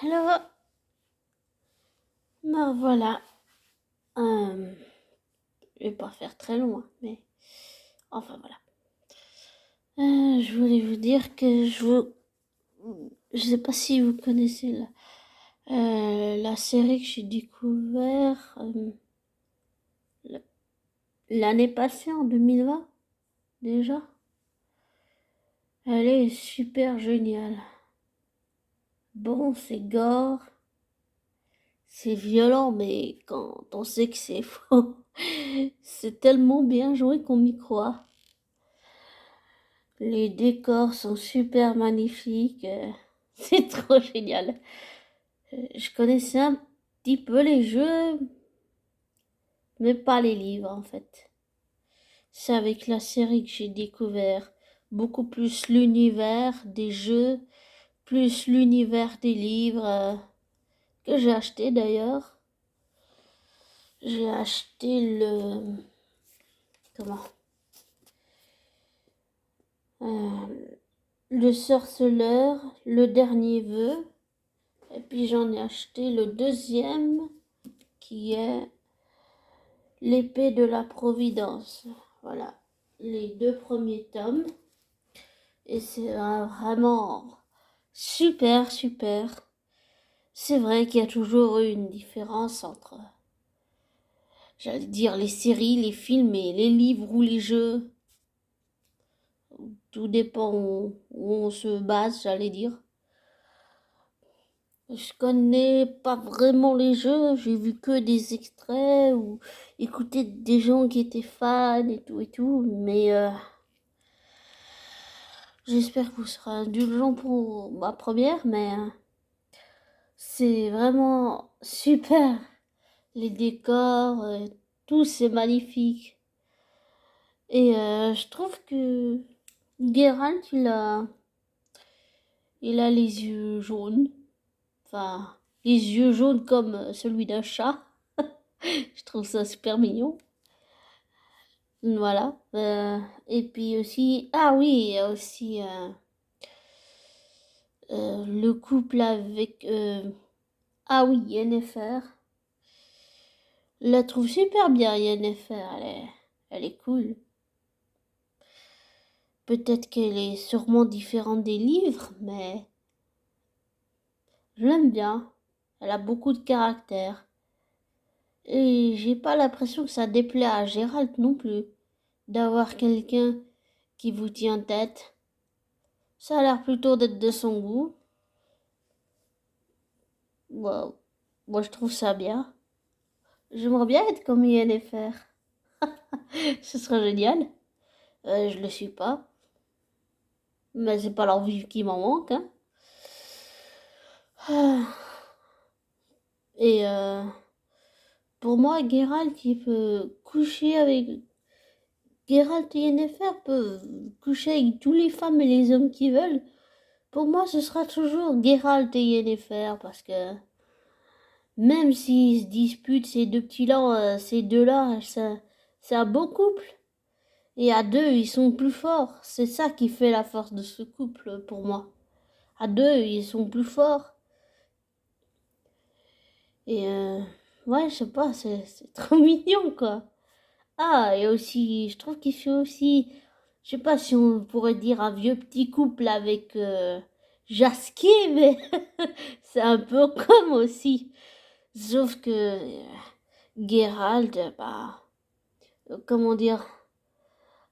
Alors, ben voilà. Euh, je vais pas faire très loin, mais enfin voilà. Je voulais vous dire que je sais pas si vous connaissez la série que j'ai découvert l'année passée en 2020 déjà. Elle est super géniale. Bon, c'est gore, c'est violent, mais quand on sait que c'est faux, c'est tellement bien joué qu'on y croit. Les décors sont super magnifiques. C'est trop génial. Je connaissais un petit peu les jeux, mais pas les livres en fait. C'est avec la série que j'ai découvert beaucoup plus l'univers des jeux, plus l'univers des livres que j'ai acheté d'ailleurs. J'ai acheté comment euh, le sorceleur, le dernier vœu, et puis j'en ai acheté le deuxième qui est l'épée de la Providence. Voilà, les deux premiers tomes. Et c'est vraiment super, super. C'est vrai qu'il y a toujours eu une différence entre, j'allais dire, les séries, les films et les livres ou les jeux. Tout dépend où on se base, j'allais dire. Je connais pas vraiment les jeux, j'ai vu que des extraits ou écouté des gens qui étaient fans et tout, mais j'espère que vous serez indulgent pour ma première, mais c'est vraiment super. Les décors, tout c'est magnifique. Et je trouve que Geralt, il a les yeux jaunes. Enfin, les yeux jaunes comme celui d'un chat. Je trouve ça super mignon. Voilà. Et puis aussi, ah oui, il y a aussi le couple avec, ah oui, Yennefer. Je la trouve super bien, Yennefer. Elle est cool. Peut-être qu'elle est sûrement différente des livres, mais je l'aime bien. Elle a beaucoup de caractère. Et j'ai pas l'impression que ça déplaît à Gérald non plus, d'avoir quelqu'un qui vous tient tête. Ça a l'air plutôt d'être de son goût. Wow. Moi, je trouve ça bien. J'aimerais bien être comme Yennefer. Ce serait génial. Je le suis pas. Mais c'est pas l'envie qui m'en manque, hein. Ah. Et pour moi, Geralt, il peut coucher avec... Geralt et Yennefer peuvent coucher avec tous les femmes et les hommes qui veulent. Pour moi, ce sera toujours Geralt et Yennefer, parce que même s'ils se disputent, ces deux petits-là, ces deux-là, c'est un beau couple. Et à deux, ils sont plus forts. C'est ça qui fait la force de ce couple, pour moi. À deux, ils sont plus forts. Et ouais, je sais pas, c'est trop mignon, quoi. Ah, et aussi, je trouve qu'il fait aussi, je sais pas si on pourrait dire un vieux petit couple avec Jasquier, mais c'est un peu comme aussi. Sauf que Geralt, bah, comment dire,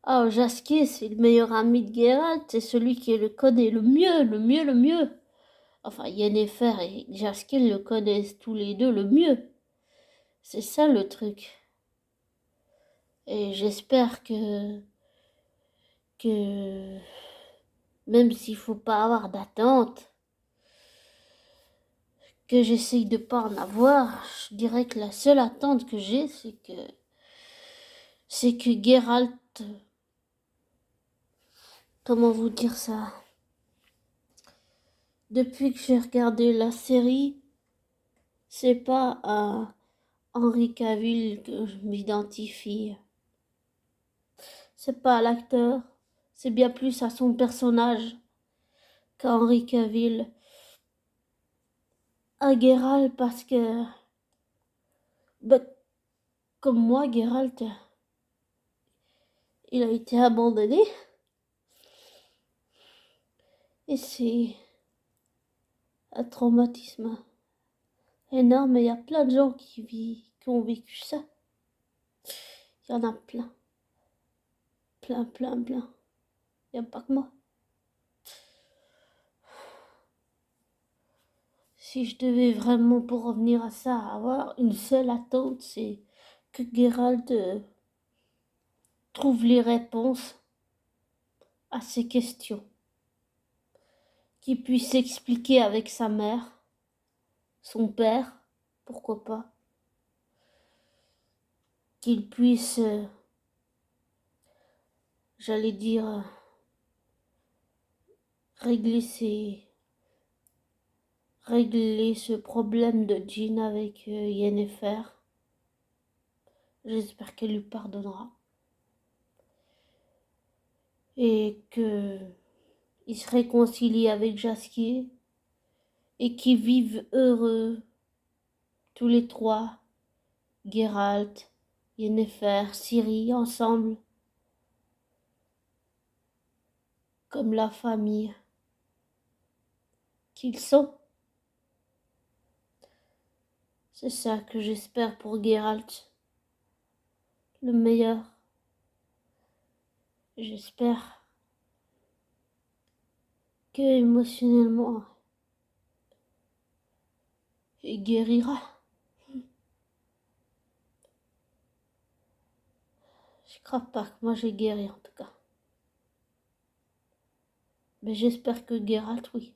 ah, Jasquier, c'est le meilleur ami de Geralt, c'est celui qui le connaît le mieux, le mieux, le mieux. Enfin, Yennefer et Jasquier le connaissent tous les deux le mieux. C'est ça le truc. Et j'espère que même s'il faut pas avoir d'attente, que j'essaye de pas en avoir, je dirais que la seule attente que j'ai, c'est que Geralt, comment vous dire ça? Depuis que j'ai regardé la série, c'est pas à Henry Cavill que je m'identifie. C'est pas à l'acteur, c'est bien plus à son personnage qu'à Henry Cavill. à Geralt parce que, bah, comme moi, Geralt, il a été abandonné. Et c'est un traumatisme énorme. Il y a plein de gens qui ont vécu ça. Il y en a plein. Plein, plein, plein. Il n'y a pas que moi. Si je devais vraiment, pour revenir à ça, avoir une seule attente, c'est que Geralt trouve les réponses à ces questions. Qu'il puisse s'expliquer avec sa mère, son père, pourquoi pas. Qu'il puisse, j'allais dire, régler ce problème de Jean avec Yennefer. J'espère qu'elle lui pardonnera. Et que il se réconcilie avec Jaskier. Et qu'ils vivent heureux, tous les trois, Geralt, Yennefer, Ciri, ensemble, comme la famille qu'ils sont. C'est ça que j'espère pour Geralt. Le meilleur. J'espère que émotionnellement, il guérira. Je crois pas que moi j'ai guéri en tout cas. Mais j'espère que Geralt, oui.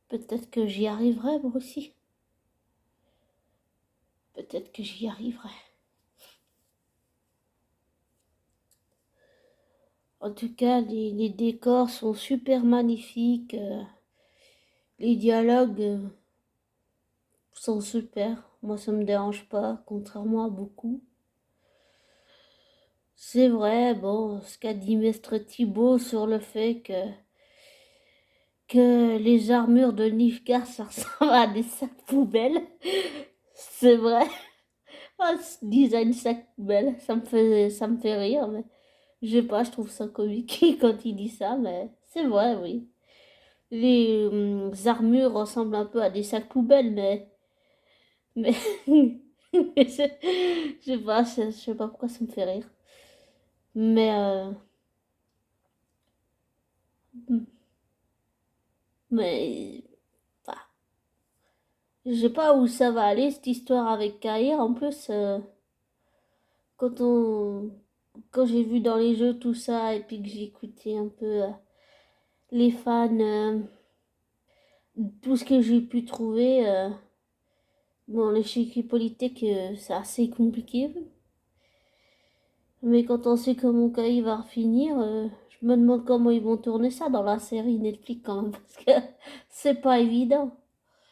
Peut-être que j'y arriverai moi aussi. Peut-être que j'y arriverai. En tout cas, les décors sont super magnifiques. Les dialogues sont super. Moi, ça me dérange pas, contrairement à beaucoup. C'est vrai, bon, ce qu'a dit Maître Thibaut sur le fait que les armures de Nilfgaard, ça ressemble à des sacs poubelles. C'est vrai. Oh, ce design sac poubelle, ça me fait rire, mais je sais pas, je trouve ça comique quand il dit ça, mais c'est vrai, oui. Les armures ressemblent un peu à des sacs poubelles, mais je sais pas pourquoi ça me fait rire. Mais mais enfin, je sais pas où ça va aller cette histoire avec Kair. En plus, quand on quand j'ai vu dans les jeux tout ça et puis que j'ai écouté un peu les fans, tout ce que j'ai pu trouver, bon, l'échiquier politique, c'est assez compliqué. Mais quand on sait comment Kair va finir, je me demande comment ils vont tourner ça dans la série Netflix quand même, parce que c'est pas évident.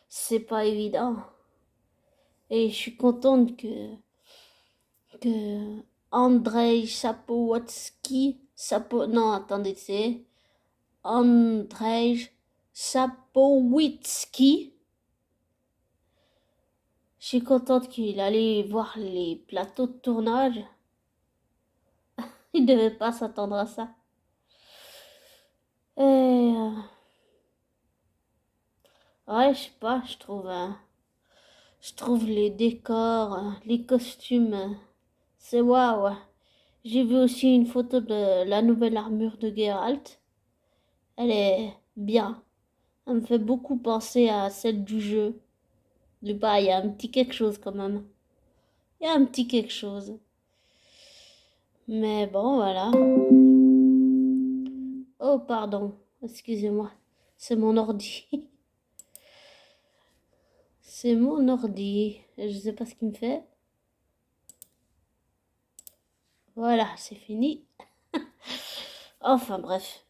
C'est pas évident. Et je suis contente que Andrzej non, attendez, c'est Andrzej Sapkowski. Je suis contente qu'il allait voir les plateaux de tournage. Il devait pas s'attendre à ça. Et ouais, je sais pas, je trouve les décors, les costumes, c'est waouh. J'ai vu aussi une photo de la nouvelle armure de Geralt. Elle est bien. Elle me fait beaucoup penser à celle du jeu. Du bas, il y a un petit quelque chose quand même. Il y a un petit quelque chose. Mais bon, voilà. Oh, pardon. Excusez-moi. C'est mon ordi. C'est mon ordi. Je sais pas ce qu'il me fait. Voilà, c'est fini. Enfin, bref.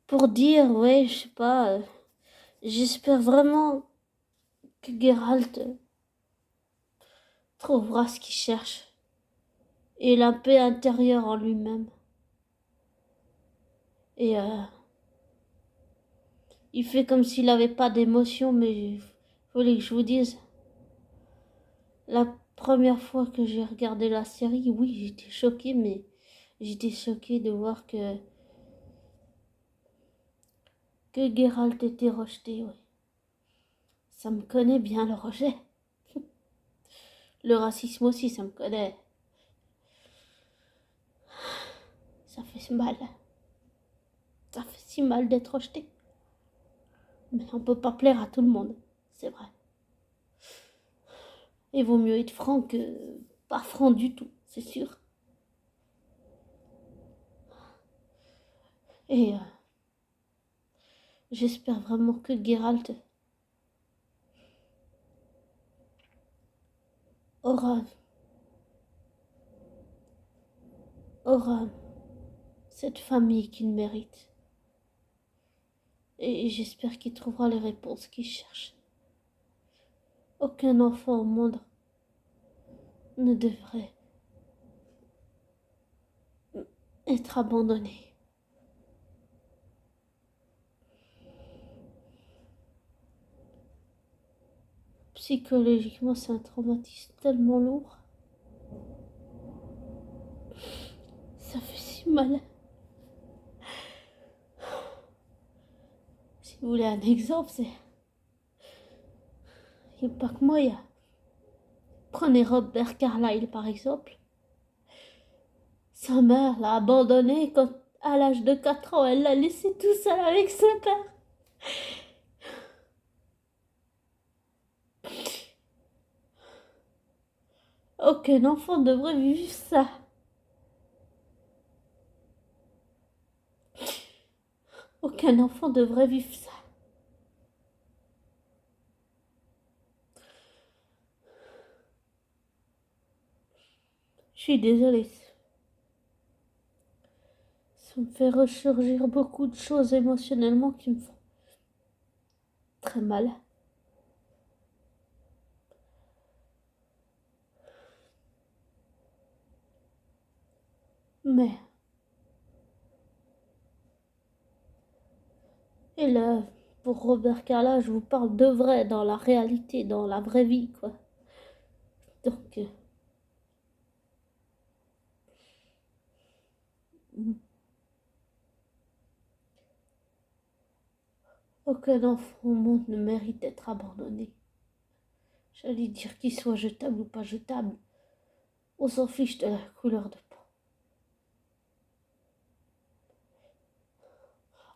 Pour dire, ouais, je sais pas. J'espère vraiment que Geralt trouvera ce qu'il cherche et la paix intérieure en lui-même. Et Il fait comme s'il n'avait pas d'émotion, mais voulez que je vous dise, la première fois que j'ai regardé la série, oui, j'étais choquée, mais j'étais choquée de voir que Geralt était rejeté, oui. Ça me connaît bien le rejet. Le racisme aussi, ça me connaît. Ça fait mal. Ça fait si mal d'être rejeté. Mais on peut pas plaire à tout le monde, c'est vrai. Il vaut mieux être franc que pas franc du tout, c'est sûr. Et j'espère vraiment que Geralt aura, aura cette famille qu'il mérite. Et j'espère qu'il trouvera les réponses qu'il cherche. Aucun enfant au monde ne devrait être abandonné. Psychologiquement, c'est un traumatisme tellement lourd. Ça fait si mal. Si vous voulez un exemple, c'est... Il n'y a pas que moi, il y a... Prenez Robert Carlyle, par exemple. Sa mère l'a abandonné quand, à l'âge de 4 ans, elle l'a laissé tout seul avec son père. Aucun enfant devrait vivre ça. Aucun enfant devrait vivre ça. Je suis désolée. Ça me fait ressurgir beaucoup de choses émotionnellement qui me font très mal. Mais... Et là, pour Robert Carlyle, je vous parle de vrai, dans la réalité, dans la vraie vie, quoi. Donc... aucun enfant au monde ne mérite d'être abandonné. J'allais dire qu'il soit jetable ou pas jetable. On s'en fiche de la couleur de peau.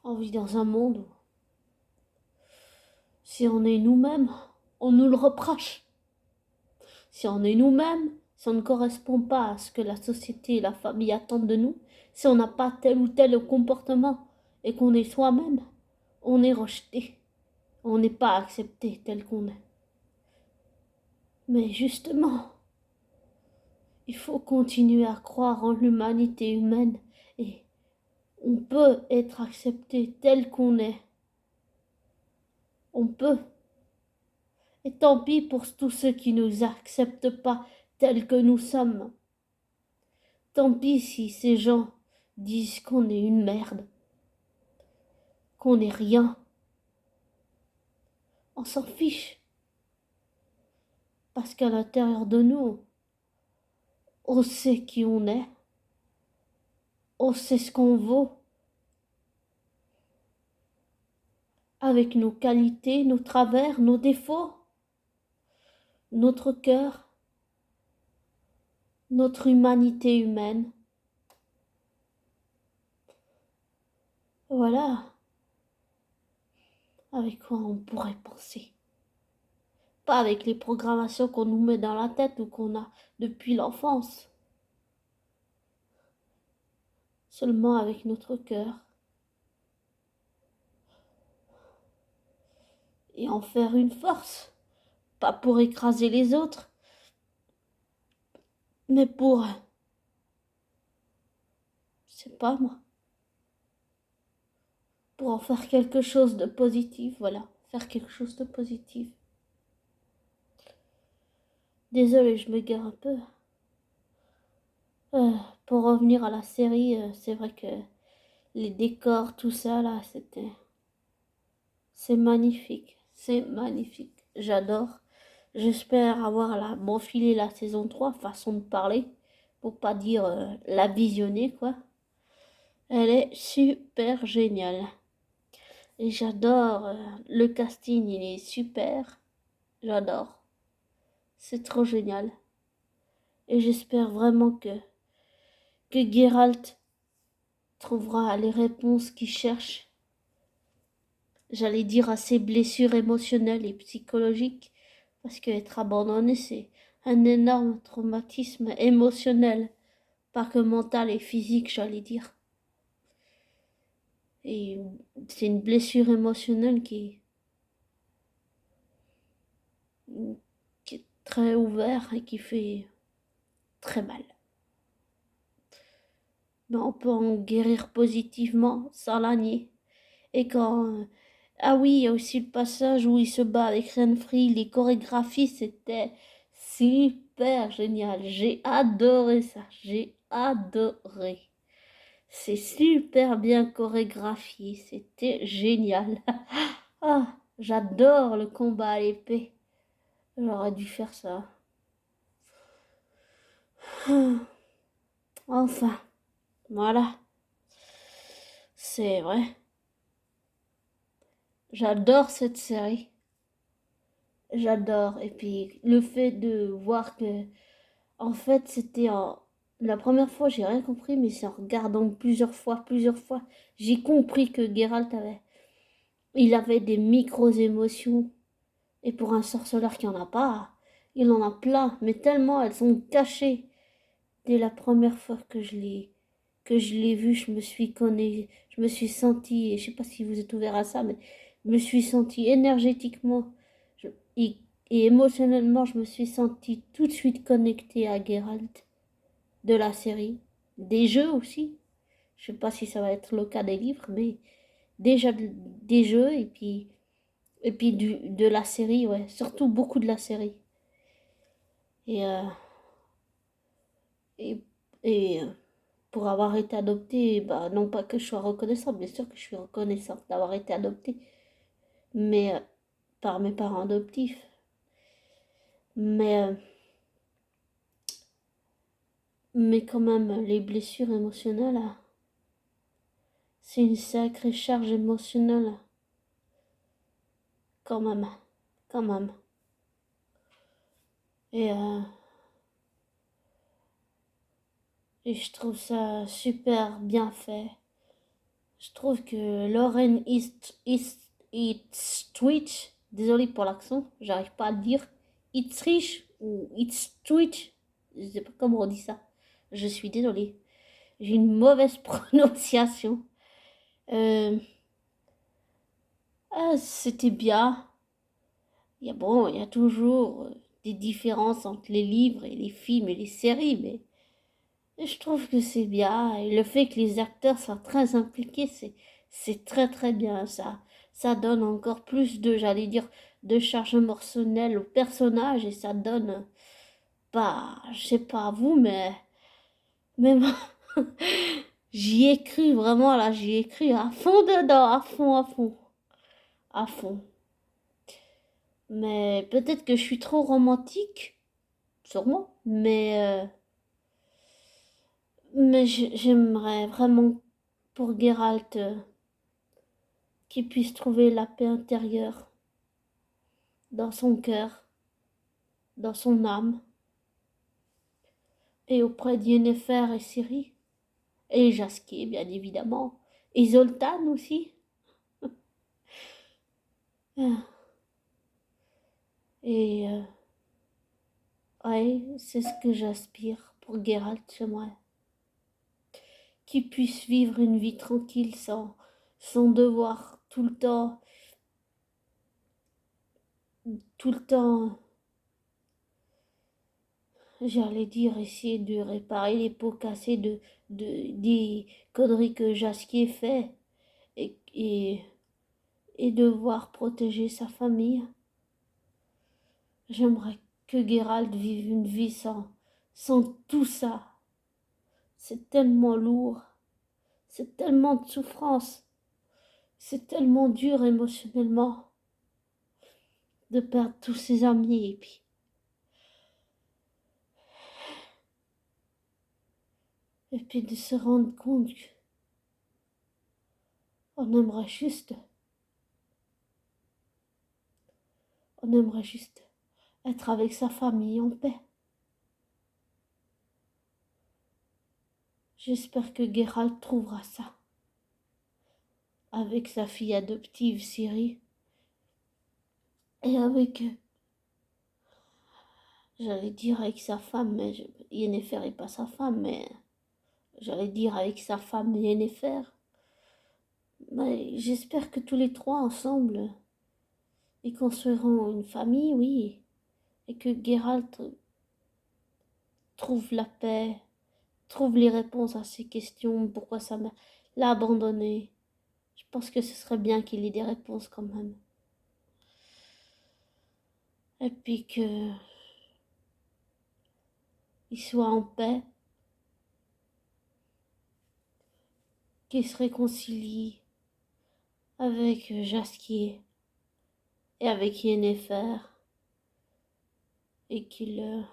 On vit dans un monde où, si on est nous-mêmes, on nous le reproche. Si on est nous-mêmes, si on ne correspond pas à ce que la société et la famille attendent de nous, si on n'a pas tel ou tel comportement et qu'on est soi-même, on est rejeté. On n'est pas accepté tel qu'on est. Mais justement, il faut continuer à croire en l'humanité humaine et on peut être accepté tel qu'on est. On peut. Et tant pis pour tous ceux qui ne nous acceptent pas tels que nous sommes. Tant pis si ces gens disent qu'on est une merde, qu'on n'est rien. On s'en fiche. Parce qu'à l'intérieur de nous, on sait qui on est. On sait ce qu'on vaut. Avec nos qualités, nos travers, nos défauts, notre cœur, notre humanité humaine. Voilà avec quoi on pourrait penser. Pas avec les programmations qu'on nous met dans la tête ou qu'on a depuis l'enfance. Seulement avec notre cœur. Et en faire une force. Pas pour écraser les autres, mais pour... je sais pas moi. Pour en faire quelque chose de positif, voilà. Faire quelque chose de positif. Désolée, je m'égare un peu. Pour revenir à la série, c'est vrai que les décors, tout ça là, C'est magnifique, c'est magnifique. J'adore. J'espère avoir m'enfiler la saison 3 façon de parler, pour pas dire la visionner, quoi. Elle est super géniale. Et j'adore le casting, il est super. J'adore. C'est trop génial. Et j'espère vraiment que Geralt trouvera les réponses qu'il cherche. J'allais dire à ses blessures émotionnelles et psychologiques, parce qu'être abandonné, c'est un énorme traumatisme émotionnel, pas que mental et physique, j'allais dire. Et c'est une blessure émotionnelle qui est très ouverte et qui fait très mal. Mais on peut en guérir positivement sans la nier. Et quand... Ah oui, il y a aussi le passage où il se bat avec Renfri. Les chorégraphies, c'était super génial. J'ai adoré ça. J'ai adoré. C'est super bien chorégraphié. C'était génial. Ah, j'adore le combat à l'épée. J'aurais dû faire ça. Enfin, voilà. C'est vrai. J'adore cette série. J'adore. Et puis, le fait de voir que, en fait, c'était en... La première fois, j'ai rien compris, mais c'est en regardant plusieurs fois, j'ai compris que Geralt il avait des micro-émotions. Et pour un sorceleur qui en a pas, il en a plein, mais tellement elles sont cachées. Dès la première fois que je l'ai vu, je me suis sentie, et je sais pas si vous êtes ouvert à ça, mais je me suis sentie énergétiquement je- et, et émotionnellement, je me suis sentie tout de suite connectée à Geralt de la série, des jeux aussi. Je sais pas si ça va être le cas des livres, mais déjà des jeux et puis de la série, ouais, surtout beaucoup de la série. Et et, et pour avoir été adoptée, bah, non pas que je sois reconnaissante, bien sûr que je suis reconnaissante d'avoir été adoptée, mais par mes parents adoptifs. Mais, mais quand même, les blessures émotionnelles, c'est une sacrée charge émotionnelle, quand même, quand même. Et, euh, et je trouve ça super bien fait. Je trouve que Lauren Twitch, désolé pour l'accent, j'arrive pas à le dire, It's ou It's Twitch, je sais pas comment on dit ça. Je suis désolée. J'ai une mauvaise prononciation. Euh, C'était bien. Il y a toujours des différences entre les livres et les films et les séries, mais je trouve que c'est bien. Et le fait que les acteurs soient très impliqués, c'est très très bien. Ça donne encore plus de, j'allais dire, de charge émotionnelle au personnage et ça donne, bah, je sais pas vous, mais moi, j'y ai cru vraiment là, j'y ai cru à fond dedans, à fond. Mais peut-être que je suis trop romantique, sûrement, mais j'aimerais vraiment pour Geralt qu'il puisse trouver la paix intérieure dans son cœur, dans son âme, et auprès d'Yennefer et Ciri, et Jasquier, bien évidemment, et Zoltan aussi. Ah, et ouais, c'est ce que j'aspire pour Geralt, j'aimerais qu'il puisse vivre une vie tranquille sans devoir tout le temps, j'allais dire, essayer de réparer les pots cassés des conneries que Jasquier fait et et devoir protéger sa famille. J'aimerais que Geralt vive une vie sans tout ça. C'est tellement lourd, c'est tellement de souffrance. C'est tellement dur émotionnellement de perdre tous ses amis et puis de se rendre compte qu'on aimerait juste être avec sa famille en paix. J'espère que Geralt trouvera ça avec sa fille adoptive Ciri et avec, j'allais dire avec sa femme, mais Yennefer n'est pas sa femme, mais j'allais dire avec sa femme Yennefer. Mais j'espère que tous les trois ensemble, ils construiront une famille, oui, et que Geralt trouve la paix, trouve les réponses à ses questions, pourquoi sa mère l'a abandonné. Je pense que ce serait bien qu'il ait des réponses quand même. Et puis que il soit en paix, qu'il se réconcilie avec Jaskier et avec Yennefer et qu'il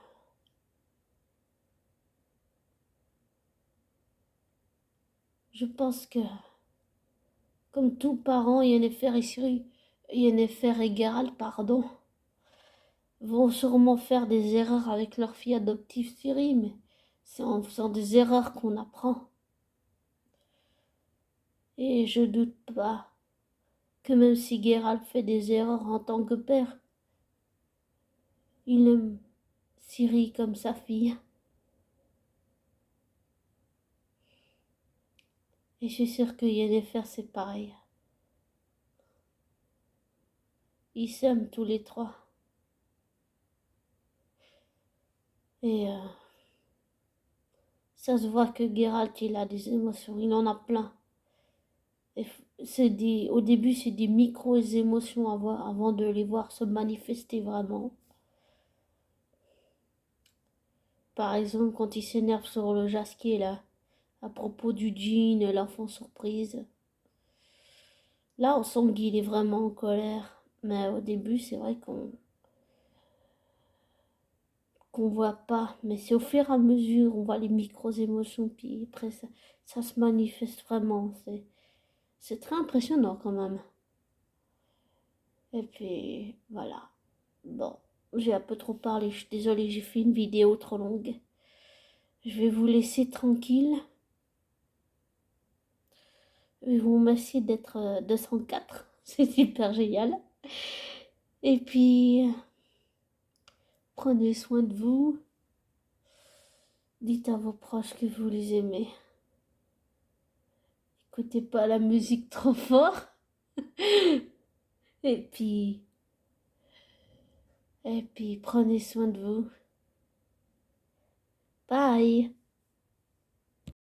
je pense que comme tous parents, Yennefer et Geralt, pardon, vont sûrement faire des erreurs avec leur fille adoptive Ciri, mais c'est en faisant des erreurs qu'on apprend. Et je doute pas que même si Geralt fait des erreurs en tant que père, il aime Ciri comme sa fille. Et je suis sûre que Yennefer c'est pareil. Ils s'aiment tous les trois. Et ça se voit que Geralt il a des émotions, il en a plein. Et au début c'est des micro-émotions avant de les voir se manifester vraiment. Par exemple quand il s'énerve sur le jasquier là, à propos du djinn, l'enfant surprise. Là on sent qu'il est vraiment en colère. Mais au début c'est vrai qu'on voit pas. Mais c'est au fur et à mesure, on voit les micro-émotions, puis après ça se manifeste vraiment. C'est très impressionnant quand même. Et puis voilà. Bon, j'ai un peu trop parlé, je suis désolée, j'ai fait une vidéo trop longue. Je vais vous laisser tranquille. Je vous remercie d'être 204. C'est super génial. Et puis, prenez soin de vous. Dites à vos proches que vous les aimez. Écoutez pas la musique trop fort. Et puis, prenez soin de vous. Bye.